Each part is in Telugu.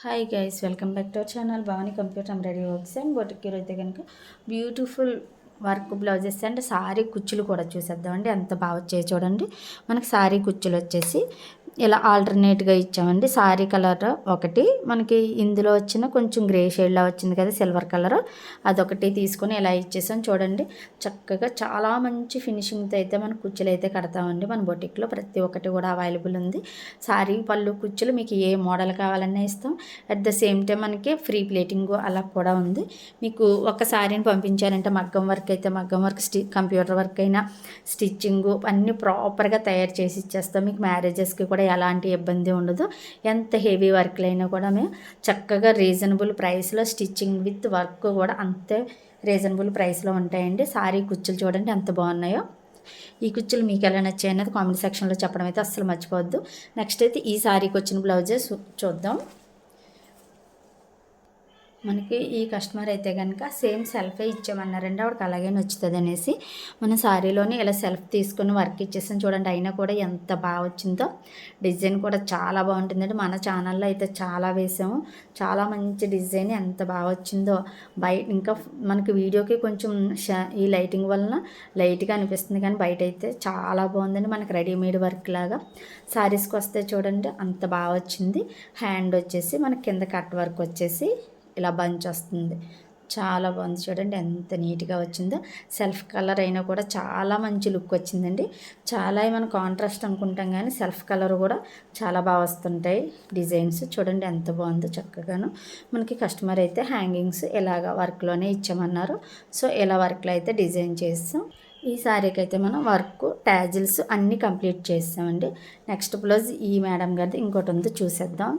Hi guys, welcome back to our channel Bhavani computer embroidery works and boutique. అయితే కనుక beautiful work blouses and sari కుచ్చులు కూడా చూసేద్దామండి. ఎంత బాగా వచ్చాయి చూడండి. మనకి సారీ కుచ్చులు వచ్చేసి ఇలా ఆల్టర్నేట్గా ఇచ్చామండి. సారీ కలర్ ఒకటి, మనకి ఇందులో వచ్చిన కొంచెం గ్రే షేడ్లా వచ్చింది కదా సిల్వర్ కలర్, అదొకటి తీసుకొని ఇలా ఇచ్చేసాం చూడండి. చక్కగా చాలా మంచి ఫినిషింగ్తో అయితే మన కుచ్చులు అయితే కడతామండి. మన బొటిక్లో ప్రతి ఒక్కటి కూడా అవైలబుల్ ఉంది. సారీ పళ్ళు కుచ్చులు మీకు ఏ మోడల్ కావాలన్నా ఇస్తాం. అట్ ద సేమ్ టైం మనకి ఫ్రీ ప్లేటింగ్ అలా కూడా ఉంది. మీకు ఒక సారీని పంపించారంటే మగ్గం వర్క్ అయితే మగ్గం వర్క్, కంప్యూటర్ వర్క్ అయినా స్టిచ్చింగ్ అన్నీ ప్రాపర్గా తయారు చేసి ఇచ్చేస్తాం. మీకు మ్యారేజెస్కి కూడా ఎలాంటి ఇబ్బంది ఉండదు. ఎంత హెవీ వర్క్లు అయినా కూడా మేము చక్కగా రీజనబుల్ ప్రైస్లో స్టిచ్చింగ్ విత్ వర్క్ కూడా అంతే రీజనబుల్ ప్రైస్లో ఉంటాయండి. సారీ కుచ్చులు చూడండి ఎంత బాగున్నాయో. ఈ కుచ్చులు మీకు ఎలా నచ్చాయి అన్నది కామెంట్ సెక్షన్లో చెప్పడం అయితే అస్సలు మర్చిపోవద్దు. నెక్స్ట్ అయితే ఈ సారీకి వచ్చిన బ్లౌజెస్ చూద్దాం. మనకి ఈ కస్టమర్ అయితే కనుక సేమ్ సెల్ఫే ఇచ్చామన్నారండి. ఆవిడకి అలాగే నచ్చుతుంది అనేసి మన శారీలోని ఇలా సెల్ఫ్ తీసుకుని వర్క్ ఇచ్చేసాను చూడండి. అయినా కూడా ఎంత బాగా వచ్చిందో. డిజైన్ కూడా చాలా బాగుంటుందండి. మన ఛానల్లో అయితే చాలా వేసాము. చాలా మంచి డిజైన్, ఎంత బాగా వచ్చిందో. బయట ఇంకా మనకి వీడియోకి కొంచెం ఈ లైటింగ్ వలన లైట్గా అనిపిస్తుంది, కానీ బయట అయితే చాలా బాగుందండి. మనకి రెడీమేడ్ వర్క్ లాగా శారీస్కి వస్తే చూడండి అంత బాగా వచ్చింది. హ్యాండ్ వచ్చేసి మనకి కింద కట్ వర్క్ వచ్చేసి ఇలా బంచ్ వస్తుంది. చాలా బాగుంది చూడండి ఎంత నీట్గా వచ్చిందో. సెల్ఫ్ కలర్ అయినా కూడా చాలా మంచి లుక్ వచ్చిందండి. చాలా మనం కాంట్రాస్ట్ అనుకుంటాం, కానీ సెల్ఫ్ కలర్ కూడా చాలా బాగా వస్తుంటాయి డిజైన్స్. చూడండి ఎంత బాగుందో చక్కగాను. మనకి కస్టమర్ అయితే హ్యాంగింగ్స్ ఇలాగ వర్క్లోనే ఇచ్చామన్నారు. సో ఇలా వర్క్లో అయితే డిజైన్ చేస్తాం. ఈ శారీకి అయితే మనం వర్క్ ట్యాజిల్స్ అన్నీ కంప్లీట్ చేస్తామండి. నెక్స్ట్ బ్లౌజ్ ఈ మేడం గారిది ఇంకోటి ఉంది, చూసేద్దాం.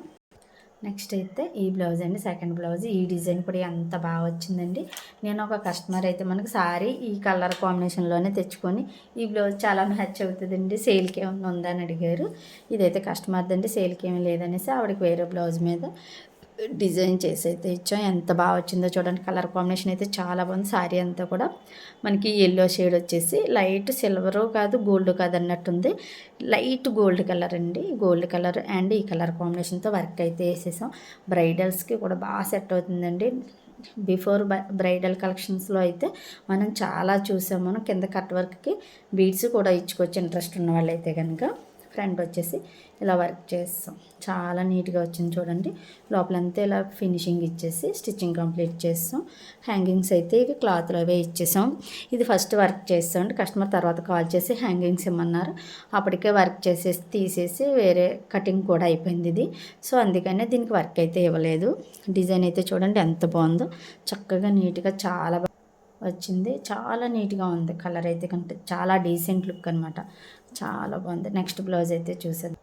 నెక్స్ట్ అయితే ఈ బ్లౌజ్ అండి, సెకండ్ బ్లౌజ్. ఈ డిజైన్ కూడా ఎంత బాగా వచ్చిందండి. నేను ఒక కస్టమర్ అయితే మనకి సారీ ఈ కలర్ కాంబినేషన్లోనే తెచ్చుకొని ఈ బ్లౌజ్ చాలా మ్యాచ్ అవుతుందండి, సేల్కి ఏమైనా ఉందని అడిగారు. ఇదైతే కస్టమర్ది అండి, సేల్కి ఏమీ లేదనేసి ఆవిడకి వేరే బ్లౌజ్ మీద డిజైన్ చేసి అయితే ఇచ్చాం. ఎంత బాగా వచ్చిందో చూడండి. కలర్ కాంబినేషన్ అయితే చాలా బాగుంది. శారీ అంతా కూడా మనకి ఎల్లో షేడ్ వచ్చేసి లైట్ సిల్వరు కాదు గోల్డ్ కాదు అన్నట్టుంది. లైట్ గోల్డ్ కలర్ అండి. గోల్డ్ కలర్ అండ్ ఈ కలర్ కాంబినేషన్తో వర్క్ అయితే వేసేసాం. బ్రైడల్స్కి కూడా బాగా సెట్ అవుతుందండి. బిఫోర్ బ్రైడల్ కలెక్షన్స్లో అయితే మనం చాలా చూసాం. మనం కింద కట్ వర్క్కి బీడ్స్ కూడా ఇచ్చుకోవచ్చు ఇంట్రెస్ట్ ఉన్న వాళ్ళైతే కనుక. ఫ్రంట్ వచ్చేసి ఇలా వర్క్ చేస్తాం. చాలా నీట్గా వచ్చింది చూడండి. లోపలంతా ఇలా ఫినిషింగ్ ఇచ్చేసి స్టిచ్చింగ్ కంప్లీట్ చేస్తాం. హ్యాంగింగ్స్ అయితే ఇవి క్లాత్లో అవే ఇచ్చేసాం. ఇది ఫస్ట్ వర్క్ చేస్తామండి. కస్టమర్ తర్వాత కాల్ చేసి హ్యాంగింగ్స్ ఇమ్మన్నారు. అప్పటికే వర్క్ చేసేసి తీసేసి వేరే కటింగ్ కూడా అయిపోయింది ఇది. సో అందుకనే దీనికి వర్క్ అయితే ఇవ్వలేదు. డిజైన్ అయితే చూడండి ఎంత బాగుందో. చక్కగా నీట్గా చాలా వచ్చింది. చాలా నీట్గా ఉంది. కలర్ అయితే కనుక చాలా డీసెంట్ లుక్ అనమాట. చాలా బాగుంది. నెక్స్ట్ బ్లౌజ్ అయితే చూసేది.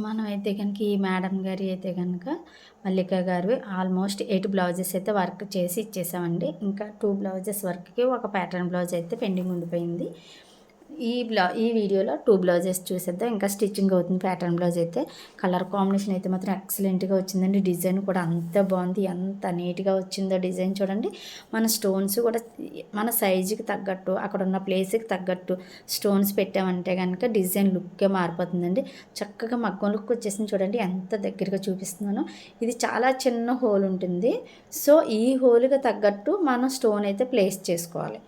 మనం అయితే కనుక ఈ మేడం గారి అయితే కనుక మల్లిక గారివి ఆల్మోస్ట్ 8 బ్లౌజెస్ అయితే వర్క్ చేసి ఇచ్చేసామండి. ఇంకా 2 బ్లౌజెస్ వర్క్కి ఒక ప్యాటర్న్ బ్లౌజ్ అయితే పెండింగ్ ఉండిపోయింది. ఈ వీడియోలో 2 బ్లౌజెస్ చూసేద్దాం. ఇంకా స్టిచ్చింగ్ అవుతుంది. ప్యాటర్న్ బ్లౌజ్ అయితే కలర్ కాంబినేషన్ అయితే మాత్రం ఎక్సలెంట్గా వచ్చిందండి. డిజైన్ కూడా అంత బాగుంది. ఎంత నీట్గా వచ్చిందో డిజైన్ చూడండి. మన స్టోన్స్ కూడా మన సైజుకి తగ్గట్టు, అక్కడ ఉన్న ప్లేస్కి తగ్గట్టు స్టోన్స్ పెట్టామంటే కనుక డిజైన్ లుక్కే మారిపోతుందండి. చక్కగా మగ్గం లుక్ వచ్చేసింది చూడండి. ఎంత దగ్గరగా చూపిస్తున్నానో. ఇది చాలా చిన్న హోల్ ఉంటుంది. సో ఈ హోల్కి తగ్గట్టు మనం స్టోన్ అయితే ప్లేస్ చేసుకోవాలి.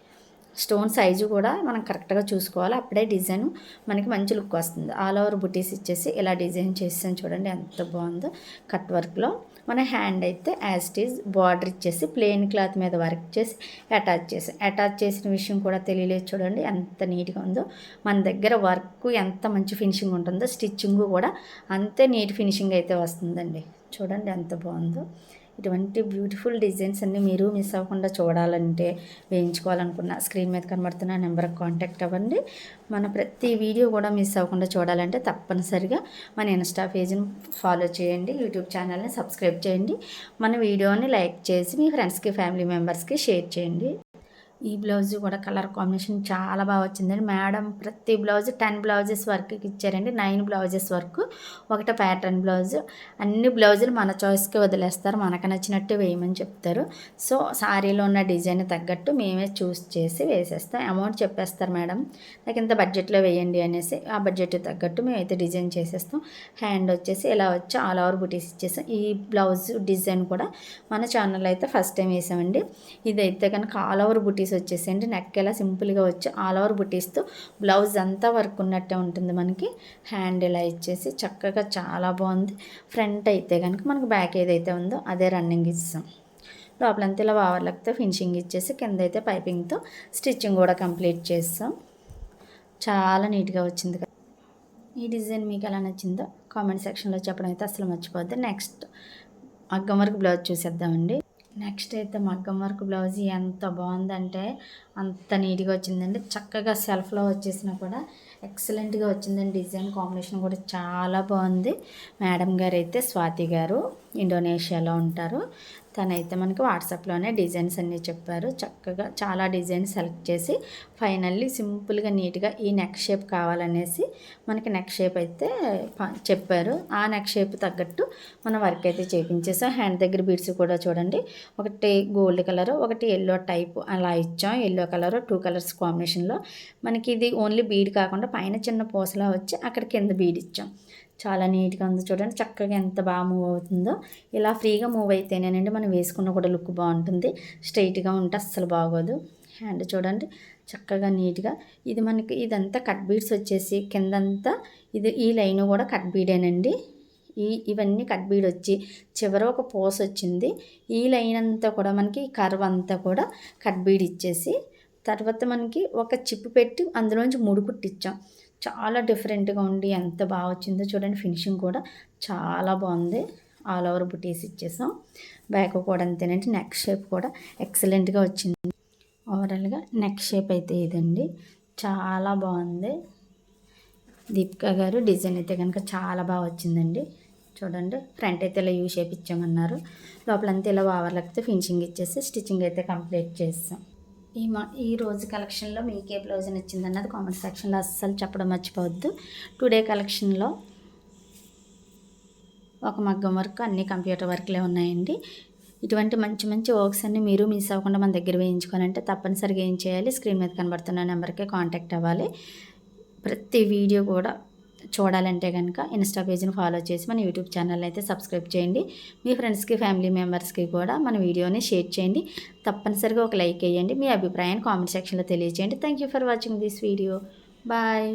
స్టోన్ సైజు కూడా మనం కరెక్ట్గా చూసుకోవాలి. అప్పుడే డిజైన్ మనకి మంచి లుక్ వస్తుంది. ఆల్ ఓవర్ బుటీస్ ఇచ్చేసి ఇలా డిజైన్ చేసాను చూడండి ఎంత బాగుందో. కట్ వర్క్లో మన హ్యాండ్ అయితే యాజ్ ఇట్ ఈజ్ బార్డర్ ఇచ్చేసి ప్లెయిన్ క్లాత్ మీద వర్క్ చేసి అటాచ్ చేసిన విషయం కూడా తెలియలేదు చూడండి ఎంత నీట్గా ఉందో. మన దగ్గర వర్క్ ఎంత మంచి ఫినిషింగ్ ఉంటుందో స్టిచ్చింగ్ కూడా అంతే నీట్ ఫినిషింగ్ అయితే వస్తుందండి. చూడండి ఎంత బాగుందో. ఇటువంటి బ్యూటిఫుల్ డిజైన్స్ అన్నీ మీరు మిస్ అవ్వకుండా చూడాలంటే, వేయించుకోవాలనుకున్న స్క్రీన్ మీద కనబడుతున్న నెంబర్కి కాంటాక్ట్ అవ్వండి. మన ప్రతి వీడియో కూడా మిస్ అవ్వకుండా చూడాలంటే తప్పనిసరిగా మన ఇన్స్టా పేజ్ని ఫాలో చేయండి. యూట్యూబ్ ఛానల్ని సబ్స్క్రైబ్ చేయండి. మన వీడియోని లైక్ చేసి మీ ఫ్రెండ్స్కి ఫ్యామిలీ మెంబర్స్కి షేర్ చేయండి. ఈ బ్లౌజ్ కూడా కలర్ కాంబినేషన్ చాలా బాగా వచ్చిందండి. మేడం ప్రతి బ్లౌజ్ 10 బ్లౌజెస్ వర్క్కి ఇచ్చారండి. 9 బ్లౌజెస్ వరకు, ఒకటే ప్యాటర్న్ బ్లౌజ్. అన్ని బ్లౌజులు మన చాయిస్కి వదిలేస్తారు, మనకు నచ్చినట్టు వేయమని చెప్తారు. సో శారీలో ఉన్న డిజైన్ తగ్గట్టు మేమే చూస్ చేసి వేసేస్తాం. అమౌంట్ చెప్పేస్తారు మేడం, నాకు ఇంత బడ్జెట్లో వేయండి అనేసి. ఆ బడ్జెట్ తగ్గట్టు మేమైతే డిజైన్ చేసేస్తాం. హ్యాండ్ వచ్చేసి ఇలా వచ్చి ఆల్ ఓవర్ బుటీస్ ఇచ్చేసాం. ఈ బ్లౌజ్ డిజైన్ కూడా మన ఛానల్లో అయితే ఫస్ట్ టైం వేసామండి. ఇదైతే కనుక ఆల్ ఓవర్ బుటీస్ వచ్చేసేయండి. నెక్ ఎలా సింపుల్గా వచ్చి ఆల్ ఓవర్ బుటీస్తో బ్లౌజ్ అంతా వర్క్ ఉన్నట్టే ఉంటుంది మనకి. హ్యాండ్ ఇలా ఇచ్చేసి చక్కగా చాలా బాగుంది. ఫ్రంట్ అయితే కనుక మనకు బ్యాక్ ఏదైతే ఉందో అదే రన్నింగ్ ఇస్తాం. లోపలంతా ఇలా ఓవర్లక్తో ఫినిషింగ్ ఇచ్చేసి కింద అయితే పైపింగ్తో స్టిచ్చింగ్ కూడా కంప్లీట్ చేస్తాం. చాలా నీట్గా వచ్చింది కదా. ఈ డిజైన్ మీకు ఎలా నచ్చిందో కామెంట్ సెక్షన్లో చెప్పడం అయితే అసలు మర్చిపోద్ది. నెక్స్ట్ మగ్గం వర్క్ బ్లౌజ్ చూసేద్దామండి. నెక్స్ట్ అయితే మగ్గం వర్క్ బ్లౌజ్ ఎంత బాగుందంటే అంత నీట్గా వచ్చిందండి. చక్కగా సెల్ఫ్లో వచ్చేసినా కూడా ఎక్సలెంట్గా వచ్చిందండి. డిజైన్ కాంబినేషన్ కూడా చాలా బాగుంది. మేడం గారు అయితే స్వాతి గారు, ఇండోనేషియాలో ఉంటారు. తనైతే మనకి వాట్సాప్లోనే డిజైన్స్ అన్నీ చెప్పారు. చక్కగా చాలా డిజైన్స్ సెలెక్ట్ చేసి ఫైనల్లీ సింపుల్గా నీట్గా ఈ నెక్ షేప్ కావాలనేసి మనకి నెక్ షేప్ అయితే చెప్పారు. ఆ నెక్ షేప్ తగ్గట్టు మనం వర్క్ అయితే చేయించేసాం. హ్యాండ్ దగ్గర బీడ్స్ కూడా చూడండి, ఒకటి గోల్డ్ కలర్, ఒకటి ఎల్లో టైప్ అలా ఇచ్చాం. ఎల్లో కలర్ 2 కలర్స్ కాంబినేషన్లో మనకి ఇది ఓన్లీ బీడ్ కాకుండా పైన చిన్న పూసలా వచ్చి అక్కడ కింద బీడ్ ఇచ్చాం. చాలా నీట్గా ఉంది చూడండి. చక్కగా ఎంత బాగా మూవ్ అవుతుందో. ఇలా ఫ్రీగా మూవ్ అయితేనేనండి మనం వేసుకున్న కూడా లుక్ బాగుంటుంది. స్ట్రైట్గా ఉంటే అస్సలు బాగోదు. హ్యాండ్ చూడండి చక్కగా నీట్గా. ఇది మనకి ఇదంతా కట్ బీడ్స్ వచ్చేసి కిందంతా ఈ లైన్ కూడా కట్ బీడేనండి. ఇవన్నీ కట్ బీడ్ వచ్చి చివర ఒక పోస్ వచ్చింది. ఈ లైన్ అంతా కూడా మనకి కర్వ్ అంతా కూడా కట్ బీడ్ ఇచ్చేసి తర్వాత మనకి ఒక చిప్పు పెట్టి అందులోంచి ముడి కుట్టించాం. చాలా డిఫరెంట్గా ఉండి ఎంత బాగా వచ్చిందో చూడండి. ఫినిషింగ్ కూడా చాలా బాగుంది. ఆల్ ఓవర్ బుటీస్ ఇచ్చేసాం. బ్యాక్ కూడా అంతేనండి. నెక్ షేప్ కూడా ఎక్సలెంట్గా వచ్చింది. ఓవరాల్గా నెక్ షేప్ అయితే ఇదండి, చాలా బాగుంది. దీపికా గారు డిజైన్ అయితే కనుక చాలా బాగా వచ్చిందండి. చూడండి ఫ్రంట్ అయితే ఇలా యూ షేప్ ఇచ్చామన్నారు. లోపలంతా ఇలా ఓవర్లక్తో ఫినిషింగ్ ఇచ్చేసి స్టిచ్చింగ్ అయితే కంప్లీట్ చేస్తాం. ఈ రోజు కలెక్షన్లో మీకు ఏ బ్లౌజ్ నచ్చింది అన్నది కామెంట్ సెక్షన్లో అస్సలు చెప్పడం మర్చిపోవద్దు. టుడే కలెక్షన్లో ఒక మగ్గం వర్క్, అన్ని కంప్యూటర్ వర్క్లే ఉన్నాయండి. ఇటువంటి మంచి మంచి వర్క్స్ అన్ని మీరు మిస్ అవ్వకుండా మన దగ్గర వేయించుకోవాలంటే తప్పనిసరిగా ఏం చేయాలి, స్క్రీన్ మీద కనబడుతున్న నెంబర్కే కాంటాక్ట్ అవ్వాలి. ప్రతి వీడియో కూడా చూడాలంటే కనుక ఇన్స్టా పేజ్ని ఫాలో చేసి మన యూట్యూబ్ ఛానల్ అయితే సబ్స్క్రైబ్ చేయండి. మీ ఫ్రెండ్స్కి, ఫ్యామిలీ మెంబర్స్కి కూడా మన వీడియోని షేర్ చేయండి. తప్పనిసరిగా ఒక లైక్ వేయండి. మీ అభిప్రాయాన్ని కామెంట్ సెక్షన్లో తెలియజేయండి. Thank you for watching this video. Bye.